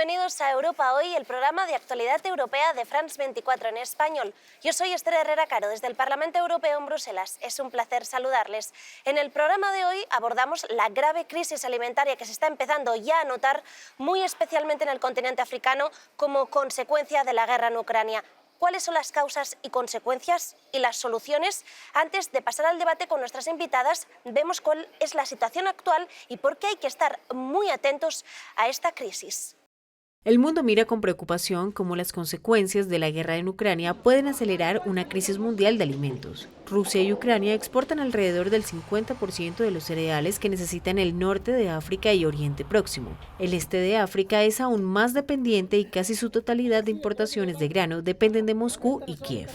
bienvenidos a Europa Hoy, el programa de actualidad europea de France 24 en español. Yo soy Esther Herrera Caro, desde el Parlamento Europeo en Bruselas. Es un placer saludarles. En el programa de hoy abordamos la grave crisis alimentaria que se está empezando ya a notar, muy especialmente en el continente africano, como consecuencia de la guerra en Ucrania. ¿Cuáles son las causas y consecuencias y las soluciones? Antes de pasar al debate con nuestras invitadas, vemos cuál es la situación actual y por qué hay que estar muy atentos a esta crisis. El mundo mira con preocupación cómo las consecuencias de la guerra en Ucrania pueden acelerar una crisis mundial de alimentos. Rusia y Ucrania exportan alrededor del 50% de los cereales que necesitan el norte de África y Oriente Próximo. El este de África es aún más dependiente y casi su totalidad de importaciones de grano dependen de Moscú y Kiev.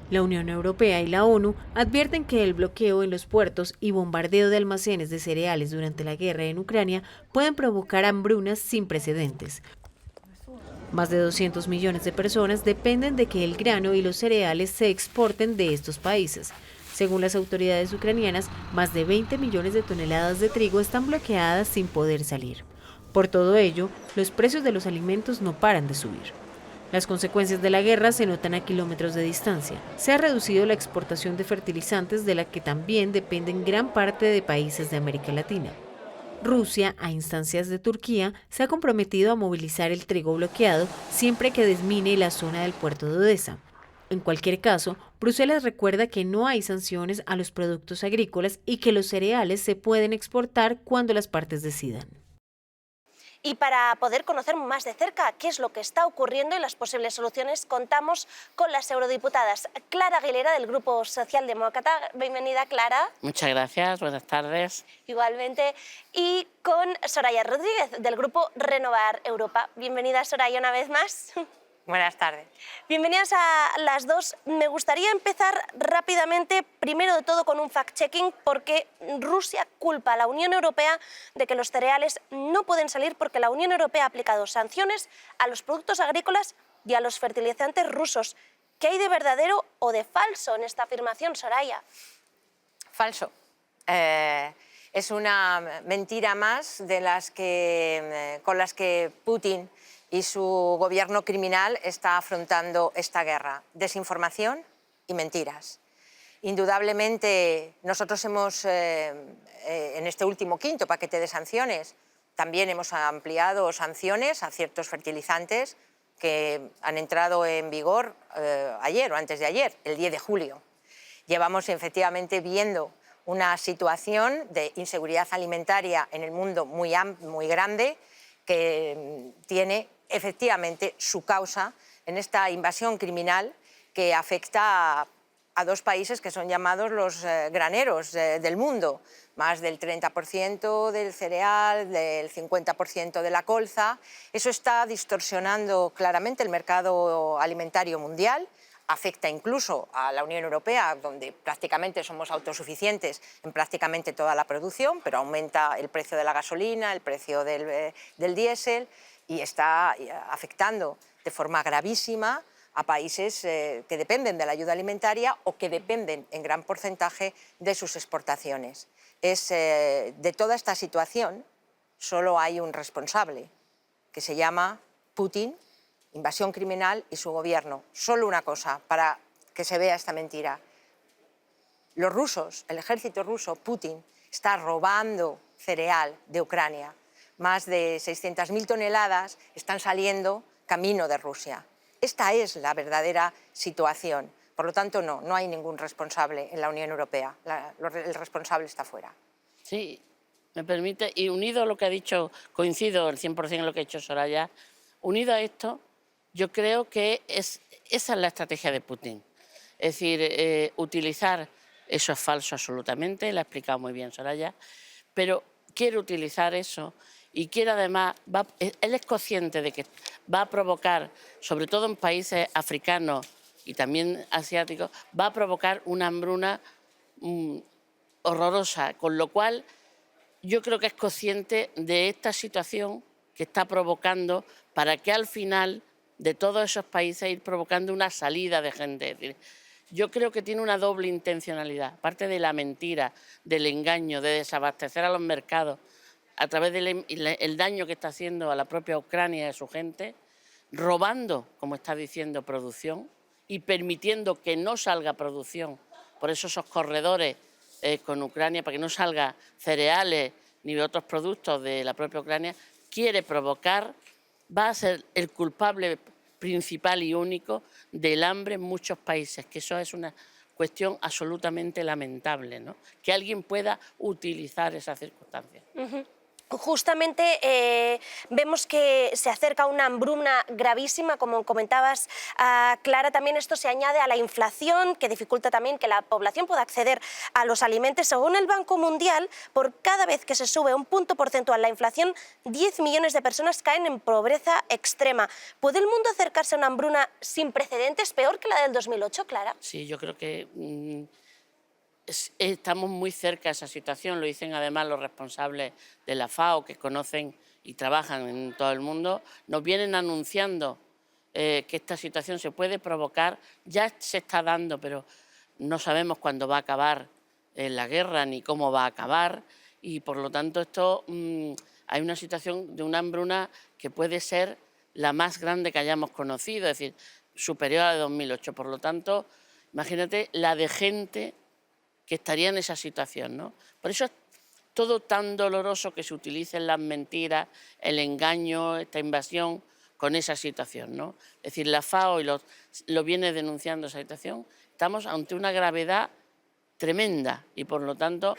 La Unión Europea y la ONU advierten que el bloqueo en los puertos y bombardeo de almacenes de cereales durante la guerra en Ucrania pueden provocar hambrunas sin precedentes. Más de 200 millones de personas dependen de que el grano y los cereales se exporten de estos países. Según las autoridades ucranianas, más de 20 millones de toneladas de trigo están bloqueadas sin poder salir. Por todo ello, los precios de los alimentos no paran de subir. Las consecuencias de la guerra se notan a kilómetros de distancia. Se ha reducido la exportación de fertilizantes, de la que también dependen gran parte de países de América Latina. Rusia, a instancias de Turquía, se ha comprometido a movilizar el trigo bloqueado siempre que desmine la zona del puerto de Odesa. En cualquier caso, Bruselas recuerda que no hay sanciones a los productos agrícolas y que los cereales se pueden exportar cuando las partes decidan. Y para poder conocer más de cerca qué es lo que está ocurriendo y las posibles soluciones, contamos con las eurodiputadas Clara Aguilera, del Grupo Socialdemócrata. Bienvenida, Clara. Muchas gracias, buenas tardes. Igualmente. Y con Soraya Rodríguez, del Grupo Renovar Europa. Bienvenida, Soraya, una vez más. Buenas tardes. Bienvenidas a las dos. Me gustaría empezar rápidamente, primero de todo, con un fact-checking, porque Rusia culpa a la Unión Europea de que los cereales no pueden salir porque la Unión Europea ha aplicado sanciones a los productos agrícolas y a los fertilizantes rusos. ¿Qué hay de verdadero o de falso en esta afirmación, Soraya? Falso. Es una mentira más de las que, con las que Putin y su gobierno criminal está afrontando esta guerra. Desinformación y mentiras. Indudablemente, nosotros hemos, en este último quinto paquete de sanciones, también hemos ampliado sanciones a ciertos fertilizantes que han entrado en vigor ayer o antes de ayer, el 10 de julio. Llevamos efectivamente viendo una situación de inseguridad alimentaria en el mundo muy grande, que tiene efectivamente su causa en esta invasión criminal que afecta a dos países que son llamados los graneros del mundo. Más del 30% del cereal, del 50% de la colza. Eso está distorsionando claramente el mercado alimentario mundial. Afecta incluso a la Unión Europea, donde prácticamente somos autosuficientes en prácticamente toda la producción, pero aumenta el precio de la gasolina, el precio del diésel, y está afectando de forma gravísima a países que dependen de la ayuda alimentaria o que dependen en gran porcentaje de sus exportaciones. De toda esta situación solo hay un responsable, que se llama Putin, invasión criminal, y su gobierno. Solo una cosa para que se vea esta mentira. Los rusos, el ejército ruso, Putin, está robando cereal de Ucrania. Más de 600.000 toneladas están saliendo camino de Rusia. Esta es la verdadera situación. Por lo tanto, no hay ningún responsable en la Unión Europea. El responsable está fuera. Sí, me permite, y unido a lo que ha dicho, coincido el 100% en lo que ha dicho Soraya, unido a esto, yo creo que esa es la estrategia de Putin. Es decir, utilizar, eso es falso absolutamente, lo ha explicado muy bien Soraya, pero quiere utilizar eso y quiere además, él es consciente de que va a provocar, sobre todo en países africanos y también asiáticos, va a provocar una hambruna horrorosa, con lo cual yo creo que es consciente de esta situación que está provocando para que al final de todos esos países ir provocando una salida de gente. Es decir, yo creo que tiene una doble intencionalidad, aparte de la mentira, del engaño, de desabastecer a los mercados, a través del daño que está haciendo a la propia Ucrania y a su gente, robando, como está diciendo, producción y permitiendo que no salga producción por esos corredores con Ucrania, para que no salga cereales ni otros productos de la propia Ucrania, quiere provocar, va a ser el culpable principal y único del hambre en muchos países, que eso es una cuestión absolutamente lamentable, ¿no? Que alguien pueda utilizar esas circunstancias. Justamente vemos que se acerca una hambruna gravísima, como comentabas, Clara. También esto se añade a la inflación, que dificulta también que la población pueda acceder a los alimentos. Según el Banco Mundial, por cada vez que se sube un punto porcentual la inflación, 10 millones de personas caen en pobreza extrema. ¿Puede el mundo acercarse a una hambruna sin precedentes, peor que la del 2008, Clara? Sí, yo creo que estamos muy cerca de esa situación, lo dicen además los responsables de la FAO, que conocen y trabajan en todo el mundo, nos vienen anunciando que esta situación se puede provocar, ya se está dando, pero no sabemos cuándo va a acabar la guerra ni cómo va a acabar, y por lo tanto esto hay una situación de una hambruna que puede ser la más grande que hayamos conocido, es decir, superior a la de 2008. Por lo tanto, imagínate la de gente que estaría en esa situación, ¿no? Por eso es todo tan doloroso que se utilicen las mentiras, el engaño, esta invasión con esa situación, ¿no? Es decir, la FAO lo viene denunciando esa situación. Estamos ante una gravedad tremenda y, por lo tanto,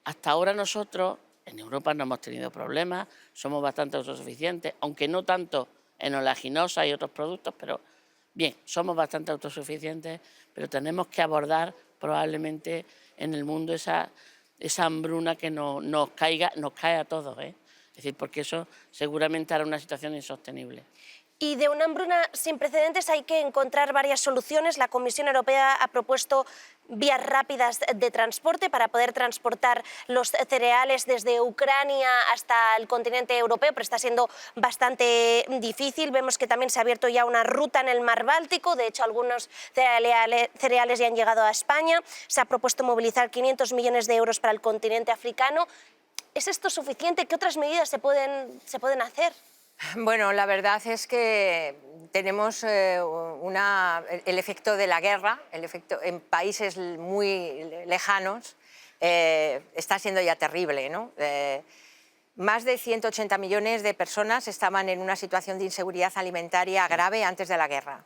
hasta ahora nosotros en Europa no hemos tenido problemas, somos bastante autosuficientes, aunque no tanto en oleaginosa y otros productos, pero bien, somos bastante autosuficientes, pero tenemos que abordar probablemente en el mundo esa hambruna que nos cae a todos, ¿eh? Es decir, porque eso seguramente hará una situación insostenible. Y de una hambruna sin precedentes hay que encontrar varias soluciones. La Comisión Europea ha propuesto vías rápidas de transporte para poder transportar los cereales desde Ucrania hasta el continente europeo, pero está siendo bastante difícil. Vemos que también se ha abierto ya una ruta en el mar Báltico, de hecho algunos cereales ya han llegado a España. Se ha propuesto movilizar 500 millones de euros para el continente africano. ¿Es esto suficiente? ¿Qué otras medidas se pueden hacer? Bueno, la verdad es que tenemos el efecto de la guerra, el efecto en países muy lejanos, está siendo ya terrible, ¿no? Más de 180 millones de personas estaban en una situación de inseguridad alimentaria grave antes de la guerra.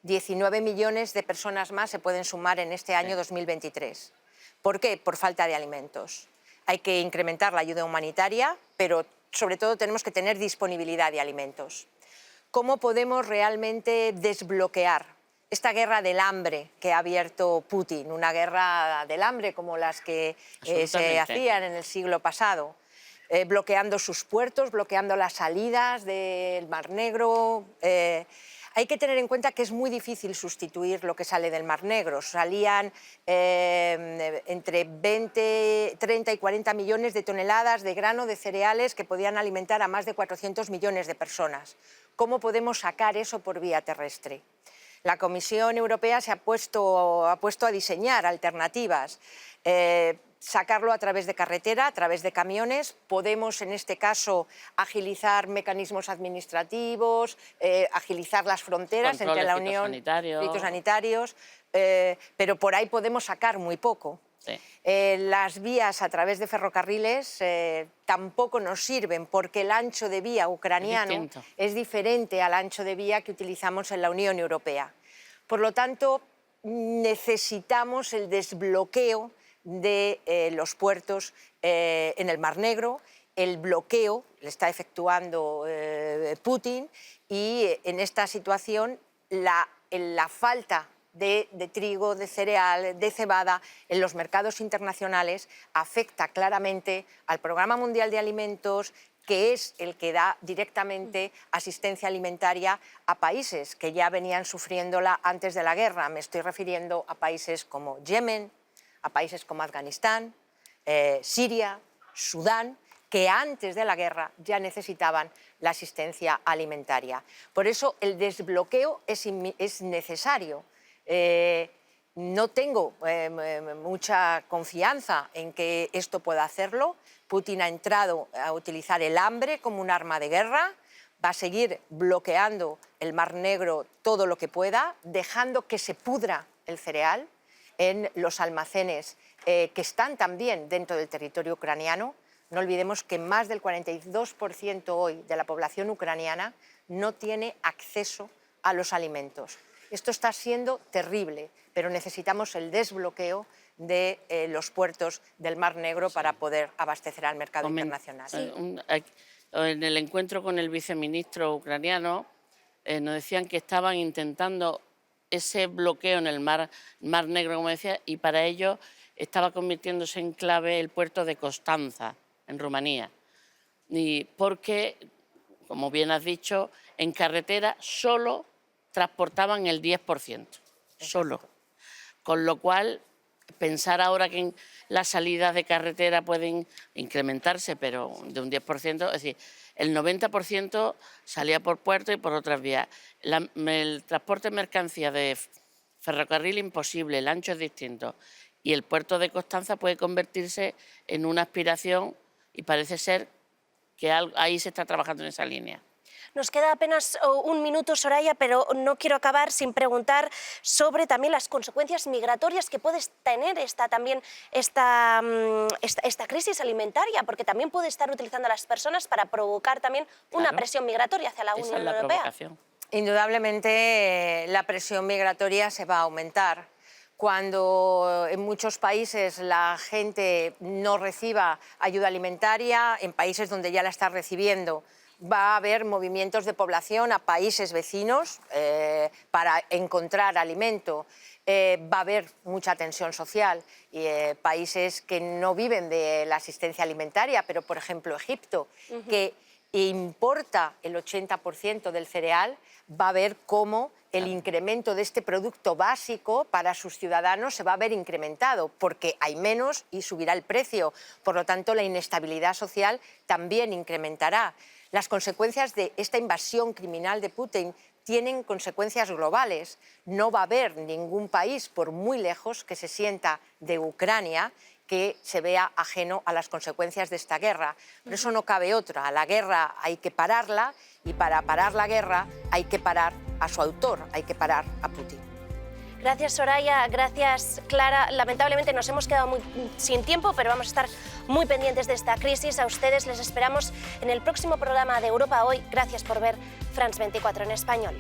19 millones de personas más se pueden sumar en este año 2023. ¿Por qué? Por falta de alimentos. Hay que incrementar la ayuda humanitaria, pero sobre todo tenemos que tener disponibilidad de alimentos. ¿Cómo podemos realmente desbloquear esta guerra del hambre que ha abierto Putin? Una guerra del hambre como las que se hacían en el siglo pasado, bloqueando sus puertos, bloqueando las salidas del Mar Negro. Hay que tener en cuenta que es muy difícil sustituir lo que sale del Mar Negro. Salían entre 20, 30 y 40 millones de toneladas de grano de cereales que podían alimentar a más de 400 millones de personas. ¿Cómo podemos sacar eso por vía terrestre? La Comisión Europea se ha puesto a diseñar alternativas. Sacarlo a través de carretera, a través de camiones. Podemos, en este caso, agilizar mecanismos administrativos, agilizar las fronteras entre la Unión, fitosanitarios, pero por ahí podemos sacar muy poco. Sí. Las vías a través de ferrocarriles tampoco nos sirven porque el ancho de vía ucraniano es diferente al ancho de vía que utilizamos en la Unión Europea. Por lo tanto, necesitamos el desbloqueo de los puertos en el Mar Negro. El bloqueo le está efectuando Putin y en esta situación la falta de trigo, de cereal, de cebada en los mercados internacionales afecta claramente al Programa Mundial de Alimentos, que es el que da directamente asistencia alimentaria a países que ya venían sufriéndola antes de la guerra. Me estoy refiriendo a países como Yemen, a países como Afganistán, Siria, Sudán, que antes de la guerra ya necesitaban la asistencia alimentaria. Por eso el desbloqueo es necesario. no tengo mucha confianza en que esto pueda hacerlo. Putin ha entrado a utilizar el hambre como un arma de guerra, va a seguir bloqueando el Mar Negro todo lo que pueda, dejando que se pudra el cereal en los almacenes que están también dentro del territorio ucraniano. No olvidemos que más del 42% hoy de la población ucraniana no tiene acceso a los alimentos. Esto está siendo terrible, pero necesitamos el desbloqueo de los puertos del Mar Negro para poder abastecer al mercado internacional. En el encuentro con el viceministro ucraniano nos decían que estaban intentando ese bloqueo en el Mar Negro, como decía, y para ello estaba convirtiéndose en clave el puerto de Constanza, en Rumanía. Y porque, como bien has dicho, en carretera solo transportaban el 10%, solo. Con lo cual, pensar ahora que las salidas de carretera pueden incrementarse, pero de un 10%, es decir, el 90% salía por puerto y por otras vías. El transporte de mercancías de ferrocarril imposible, el ancho es distinto. Y el puerto de Constanza puede convertirse en una aspiración y parece ser que ahí se está trabajando en esa línea. Nos queda apenas un minuto, Soraya, pero no quiero acabar sin preguntar sobre también las consecuencias migratorias que puede tener esta crisis alimentaria, porque también puede estar utilizando a las personas para provocar también una presión migratoria hacia la Unión Europea. Provocación. Indudablemente la presión migratoria se va a aumentar. Cuando en muchos países la gente no reciba ayuda alimentaria, en países donde ya la está recibiendo, va a haber movimientos de población a países vecinos para encontrar alimento. Va a haber mucha tensión social. Países que no viven de la asistencia alimentaria, pero por ejemplo Egipto, que importa el 80% del cereal, va a ver cómo el incremento de este producto básico para sus ciudadanos se va a ver incrementado, porque hay menos y subirá el precio. Por lo tanto, la inestabilidad social también incrementará. Las consecuencias de esta invasión criminal de Putin tienen consecuencias globales. No va a haber ningún país, por muy lejos que se sienta de Ucrania, que se vea ajeno a las consecuencias de esta guerra. Por eso no cabe otra. A la guerra hay que pararla y para parar la guerra hay que parar a su autor, hay que parar a Putin. Gracias, Soraya, gracias, Clara. Lamentablemente nos hemos quedado sin tiempo, pero vamos a estar muy pendientes de esta crisis. A ustedes les esperamos en el próximo programa de Europa Hoy. Gracias por ver France 24 en español.